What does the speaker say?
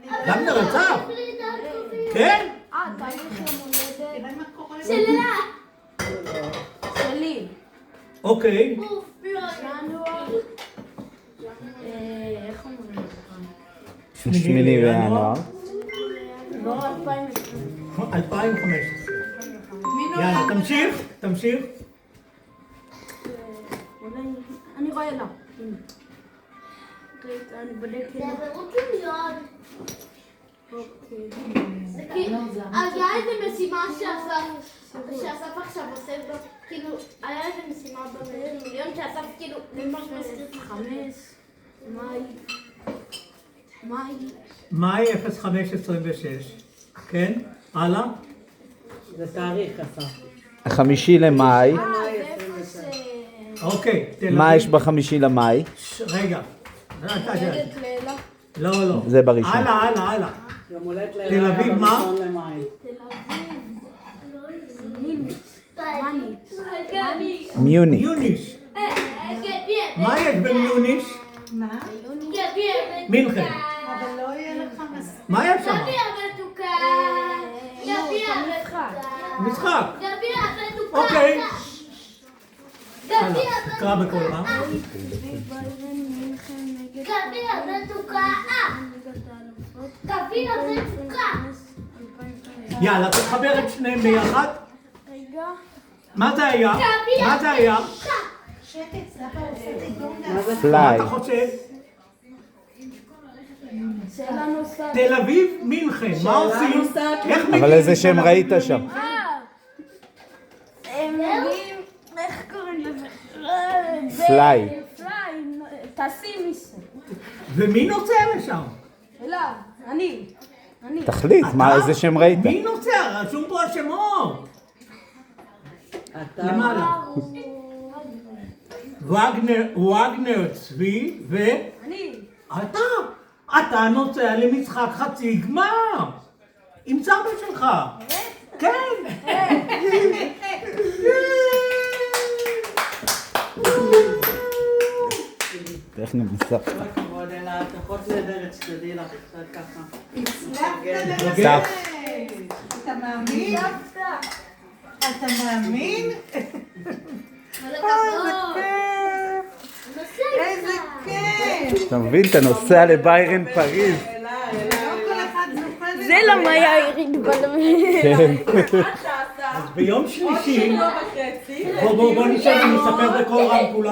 גם לרצף? כן? תאריך יום הולדת. שלה. שלי. אוקיי. ינואר. איך אומרים לך? 8 בינואר. לא 2020. 2015. יאללה, תמשיך. אני רואה לה. אני בודקת. זה עבירות מיליון. אוקיי. היה איזה משימה שאסף עכשיו עושה בו, כאילו, היה איזה משימה במיליון שאסף כאילו ממש מסריט. 5. מאי. מאי 0526. כן? הלאה? זה תאריך אסף. 5 למאי. זה אוקיי, תל אביב. מה יש ב5 למאי? רגע. הולדת לילה. לא. זה בראשון. הלאה. יום הולדת תל אביב מה? בראשון למאי. תל אביב. מיוני. מיוני. מיוניש. מה יש במיוניש? מינכן. אבל לא יהיה לך מספיק. מה יש שם? גבי המתוקה. גבי המתוקה. משחק. גבי המתוקה. אוקיי. גבי הלאה, קרא בקול רם. גבי המתוקה. גבי המתוקה. יאללה, תחבר את שניהם ביחד. רגע. מה זה היה? שקט, סבא עושה תיגון. מה פליי. אתה חושב? שאלה נוספת. תל אביב, מינכן. מה עושים? נוסעת. איך אבל מגיעים איזה לתל שם אביב ראית למינכן? שם? הם מגיעים, איך קוראים לזה? פליי. פליי, תשים מישהו. ומי נוסע לשם? לא, אני. תחליט, מה, איזה שם ראית? מי נוסע? רשום פה השמות. אתה. למעלה. וגנר צבי אני. אתה נוסע למשחק חצי גמר עם סבא שלך. כן. איך נמצא? כל הכבוד, אלה, את אחות נהדרת, שתדעי לך, קצת ככה. הצלחת סף. אתה מאמין? אתה מאמין? איזה כיף. אתה מבין? אתה נוסע לביירן פריז. אלה. לא כל אחד זוכה לזה. זה למה היה יריד בלמי. כן. אז ביום שלישי, לא וחצי. בוא נשב ונספר בקול רם כולם.